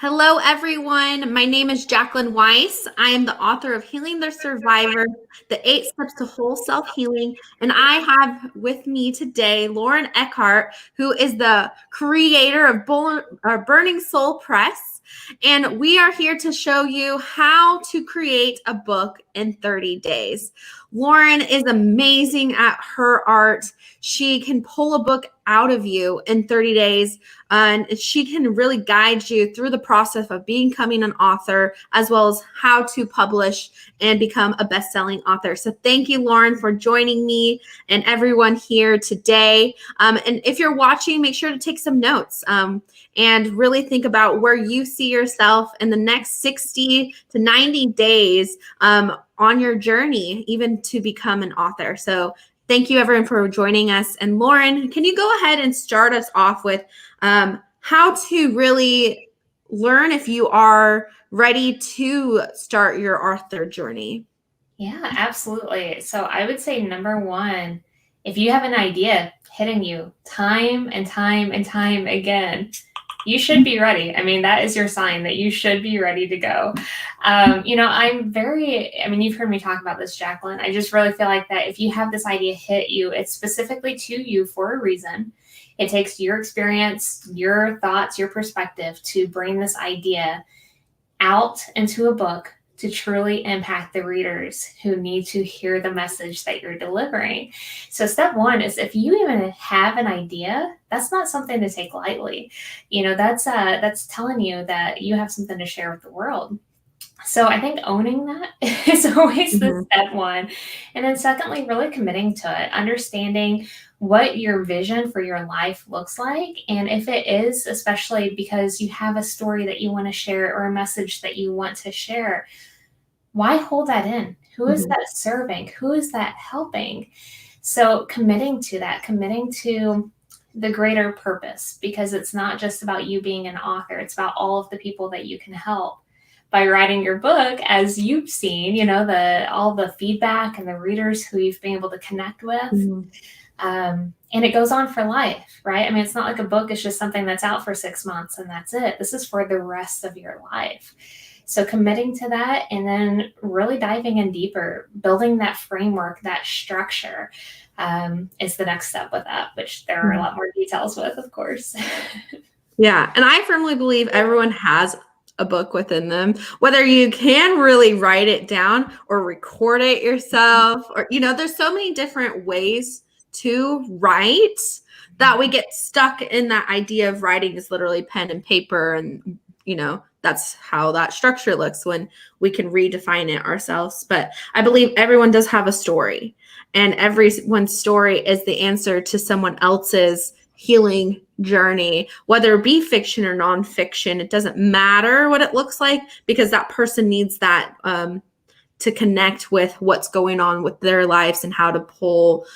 Hello, everyone. My name is Jacquelyn Weis. I am the author of Healing the Survivor, The 8 Steps to Whole Self-Healing. And I have with me today Lauren Eckhardt, who is the creator of Burning Soul Press. And we are here to show you how to create a book in 30 days. Lauren is amazing at her art. She can pull a book out of you in 30 days, and she can really guide you through the process of becoming an author, as well as how to publish and become a best-selling author. So thank you, Lauren, for joining me and everyone here today. And if you're watching, make sure to take some notes and really think about where you see yourself in the next 60 to 90 days on your journey, even to become an author. So thank you, everyone, for joining us. And Lauren, can you go ahead and start us off with how to really learn if you are ready to start your author journey? Yeah, absolutely. So I would say number one, if you have an idea hitting you time and time and time again, you should be ready. I mean, that is your sign that you should be ready to go. You've heard me talk about this, Jacquelyn. I just really feel like that if you have this idea hit you, it's specifically to you for a reason. It takes your experience, your thoughts, your perspective to bring this idea out into a book to truly impact the readers who need to hear the message that you're delivering. So step one is, if you even have an idea, that's not something to take lightly. That's telling you that you have something to share with the world. So I think owning that is always the step one. And then secondly, really committing to it, understanding what your vision for your life looks like. And if it is, especially because you have a story that you want to share or a message that you want to share, why hold that in? Who is that serving? Who is that helping? So committing to that, committing to the greater purpose, because it's not just about you being an author. It's about all of the people that you can help by writing your book, as you've seen, all the feedback and the readers who you've been able to connect with. And it goes on for life, right? I mean, it's not like a book is just something that's out for 6 months and that's it. This is for the rest of your life. So committing to that, and then really diving in deeper, building that framework, that structure is the next step with that, which there are a lot more details with, of course. Yeah. And I firmly believe everyone has a book within them, whether you can really write it down or record it yourself, or, there's so many different ways to write that we get stuck in that idea of writing is literally pen and paper. And, that's how that structure looks when we can redefine it ourselves. But I believe everyone does have a story, and everyone's story is the answer to someone else's healing journey, whether it be fiction or nonfiction. It doesn't matter what it looks like, because that person needs that to connect with what's going on with their lives and how to pull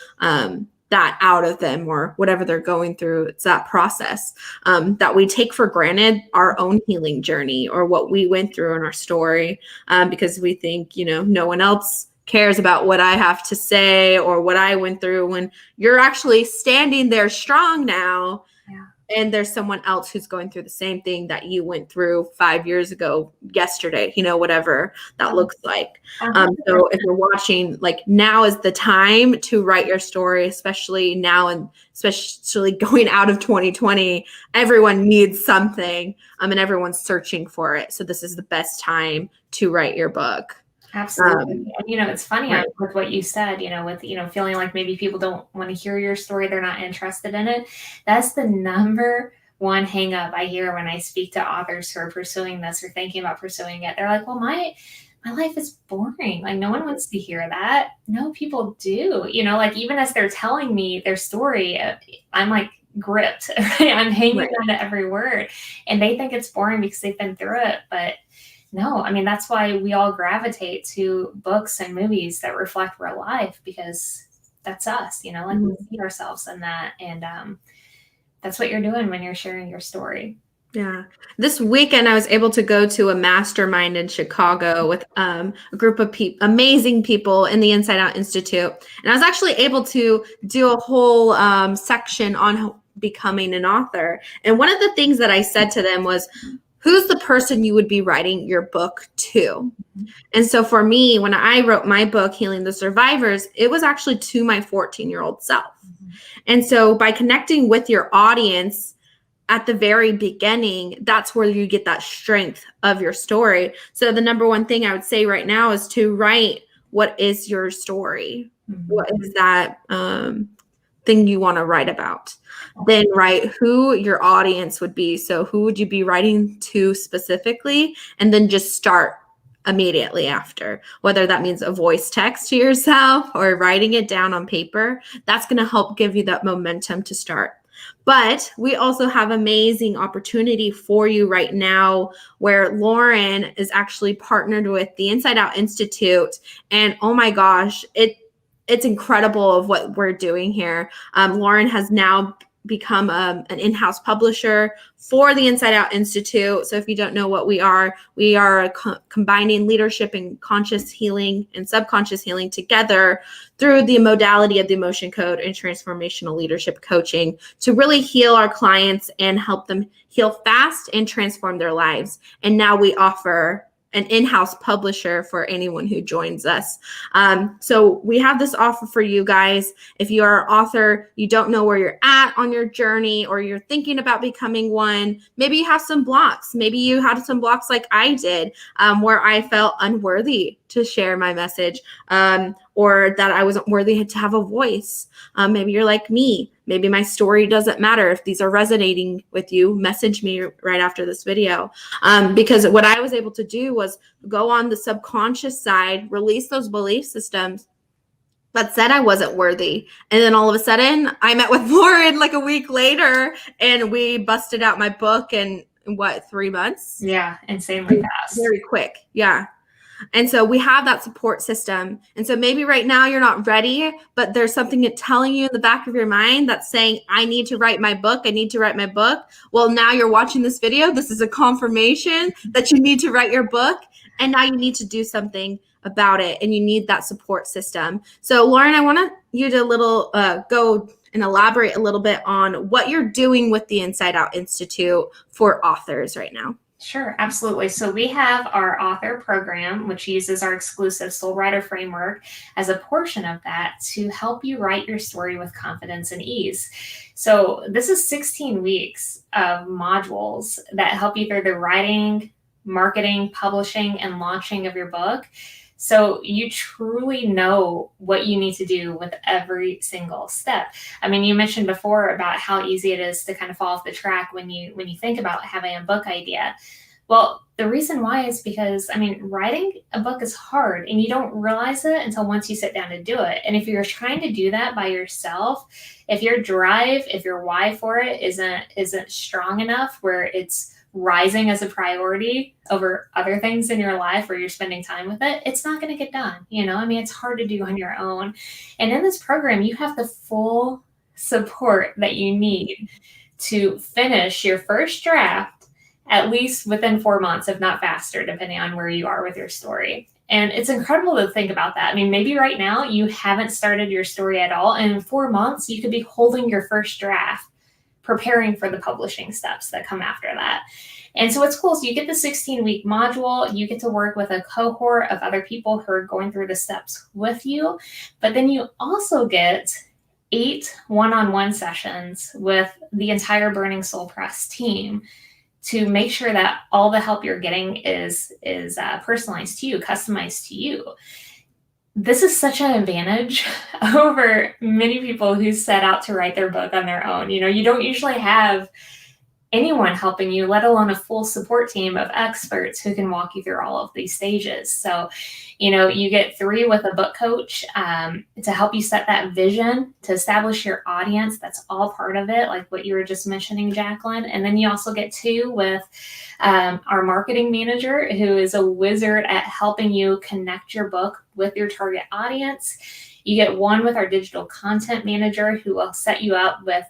that out of them, or whatever they're going through. It's that process that we take for granted, our own healing journey or what we went through in our story, because we think, no one else cares about what I have to say or what I went through, when you're actually standing there strong now. Yeah. And there's someone else who's going through the same thing that you went through 5 years ago, yesterday, whatever that looks like. So if you're watching, now is the time to write your story, especially now, and especially going out of 2020, everyone needs something, and everyone's searching for it. So this is the best time to write your book. Absolutely. And, it's funny with what you said, with, feeling like maybe people don't want to hear your story. They're not interested in it. That's the number one hang up I hear when I speak to authors who are pursuing this or thinking about pursuing it. They're like, well, my life is boring. Like, no one wants to hear that. No, people do, even as they're telling me their story, I'm like gripped, right? I'm hanging on to every word, and they think it's boring because they've been through it. But no, that's why we all gravitate to books and movies that reflect real life, because that's us, we see ourselves in that. And that's what you're doing when you're sharing your story. Yeah. This weekend, I was able to go to a mastermind in Chicago with a group of amazing people in the Inside Out Institute. And I was actually able to do a whole section on becoming an author. And one of the things that I said to them was, who's the person you would be writing your book to? And so for me, when I wrote my book, Healing the Survivors, it was actually to my 14-year-old self. And so by connecting with your audience at the very beginning, that's where you get that strength of your story. So the number one thing I would say right now is to write, what is your story? What is that thing you want to write about? Then write who your audience would be. So who would you be writing to specifically? And then just start immediately after, whether that means a voice text to yourself or writing it down on paper. That's going to help give you that momentum to start. But we also have amazing opportunity for you right now where Lauren is actually partnered with the Inside Out Institute. And oh my gosh, it's incredible of what we're doing here. Lauren has now become an in-house publisher for the Inside Out Institute. So if you don't know what we are combining leadership and conscious healing and subconscious healing together through the modality of the emotion code and transformational leadership coaching to really heal our clients and help them heal fast and transform their lives. And now we offer an in-house publisher for anyone who joins us. So we have this offer for you guys. If you are an author, you don't know where you're at on your journey, or you're thinking about becoming one, maybe you have some blocks. Maybe you had some blocks like I did, where I felt unworthy to share my message, or that I wasn't worthy to have a voice. Maybe you're like me. Maybe my story doesn't matter. If these are resonating with you, message me right after this video. Because what I was able to do was go on the subconscious side, release those belief systems that said I wasn't worthy. And then all of a sudden I met with Lauren like a week later and we busted out my book in 3 months? Yeah, insanely fast. Very quick. Yeah. And so we have that support system. And so maybe right now you're not ready, but there's something telling you in the back of your mind that's saying, I need to write my book. I need to write my book. Well, now you're watching this video. This is a confirmation that you need to write your book. And now you need to do something about it. And you need that support system. So Lauren, I want you to go and elaborate a little bit on what you're doing with the Inside Out Institute for authors right now. Sure, absolutely. So we have our author program, which uses our exclusive Soul Writer framework as a portion of that to help you write your story with confidence and ease. So this is 16 weeks of modules that help you through the writing, marketing, publishing, and launching of your book. So you truly know what you need to do with every single step. I mean, you mentioned before about how easy it is to kind of fall off the track when you think about having a book idea. Well, the reason why is because, I mean, writing a book is hard and you don't realize it until once you sit down to do it. And if you're trying to do that by yourself, if your drive, if your why for it isn't strong enough where it's rising as a priority over other things in your life where you're spending time with it, it's not going to get done. I mean, it's hard to do on your own. And in this program, you have the full support that you need to finish your first draft at least within 4 months, if not faster, depending on where you are with your story. And it's incredible to think about that. I mean, maybe right now you haven't started your story at all. And in 4 months, you could be holding your first draft, preparing for the publishing steps that come after that. And so what's cool is you get the 16-week module, you get to work with a cohort of other people who are going through the steps with you, but then you also get 8 one-on-one sessions with the entire Burning Soul Press team to make sure that all the help you're getting is personalized to you, customized to you. This is such an advantage over many people who set out to write their book on their own. You don't usually have anyone helping you, let alone a full support team of experts who can walk you through all of these stages. So, you get 3 with a book coach to help you set that vision, to establish your audience. That's all part of it, like what you were just mentioning, Jacquelyn. And then you also get 2 with our marketing manager, who is a wizard at helping you connect your book with your target audience. You get 1 with our digital content manager, who will set you up with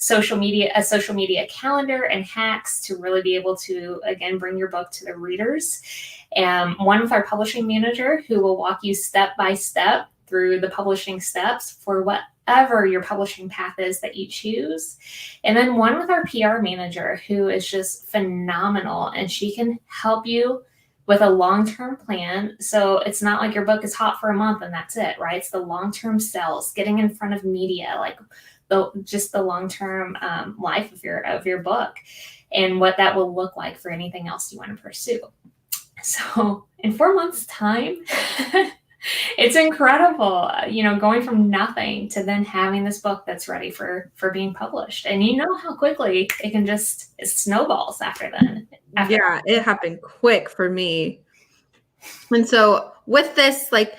a social media calendar and hacks to really be able to, again, bring your book to the readers. And 1 with our publishing manager, who will walk you step by step through the publishing steps for whatever your publishing path is that you choose. And then one with our PR manager, who is just phenomenal, and she can help you with a long-term plan. So it's not like your book is hot for a month and that's it, right? It's the long-term sales, getting in front of media, like just the long-term life of your book, and what that will look like for anything else you want to pursue. So in 4 months' time, it's incredible, going from nothing to then having this book that's ready for being published. And you know how quickly it snowballs after then. Yeah, it happened quick for me. And so with this, like,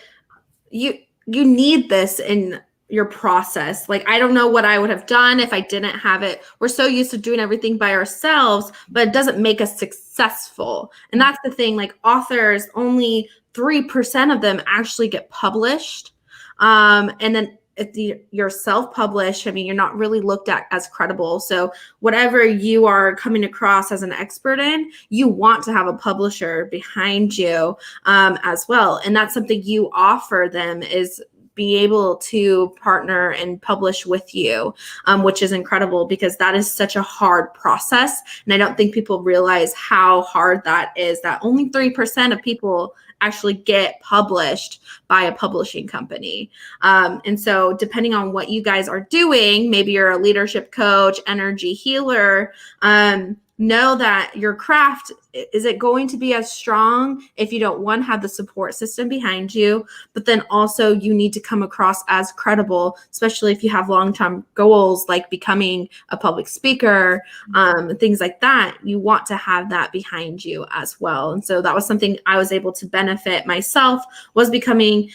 you need this in your process. Like, I don't know what I would have done if I didn't have it. We're so used to doing everything by ourselves, but it doesn't make us successful. And that's the thing, like, authors, only 3% of them actually get published. And then if you're self-published, I mean, you're not really looked at as credible. So whatever you are coming across as an expert in, you want to have a publisher behind you as well. And that's something you offer them, is be able to partner and publish with you, which is incredible, because that is such a hard process. And I don't think people realize how hard that is, that only 3% of people actually get published by a publishing company. And so depending on what you guys are doing, maybe you're a leadership coach, energy healer, know that your craft, is it going to be as strong if you don't, one, have the support system behind you, but then also you need to come across as credible, especially if you have long-term goals like becoming a public speaker, things like that. You want to have that behind you as well. And so that was something I was able to benefit myself, was becoming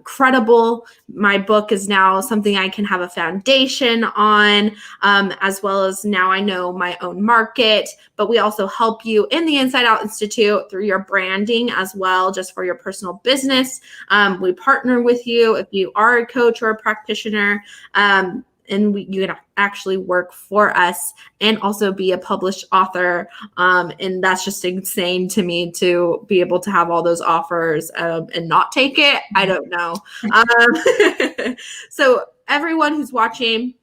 credible. My book is now something I can have a foundation on, as well as now I know my own market. But we also help you in the Inside Out Institute through your branding as well, just for your personal business. We partner with you if you are a coach or a practitioner. And you can actually work for us and also be a published author. And that's just insane to me, to be able to have all those offers and not take it. I don't know. So everyone who's watching,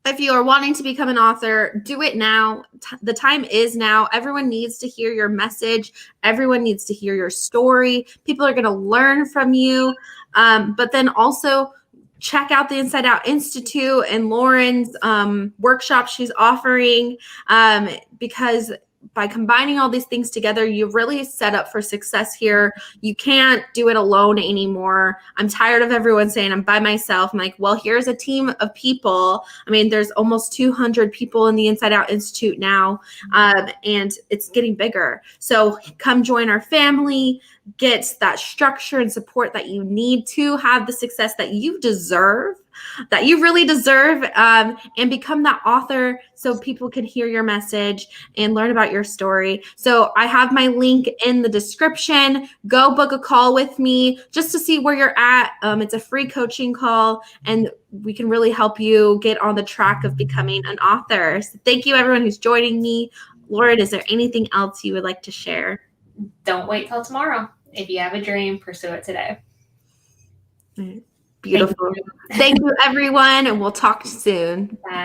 if you are wanting to become an author, do it now. The time is now. Everyone needs to hear your message. Everyone needs to hear your story. People are going to learn from you. But then also, check out the Inside Out Institute and Lauren's workshop she's offering, because by combining all these things together, you really set up for success here. You can't do it alone anymore. I'm tired of everyone saying I'm by myself. I'm like, well, here's a team of people. I mean, there's almost 200 people in the Inside Out Institute now, and it's getting bigger. So come join our family. Get that structure and support that you need to have the success that you deserve, that you really deserve, and become that author so people can hear your message and learn about your story. So I have my link in the description. Go book a call with me just to see where you're at. It's a free coaching call, and we can really help you get on the track of becoming an author. So thank you, everyone who's joining me. Lauren, is there anything else you would like to share? Don't wait till tomorrow. If you have a dream, pursue it today. Beautiful. Thank you, everyone, and we'll talk soon. Bye.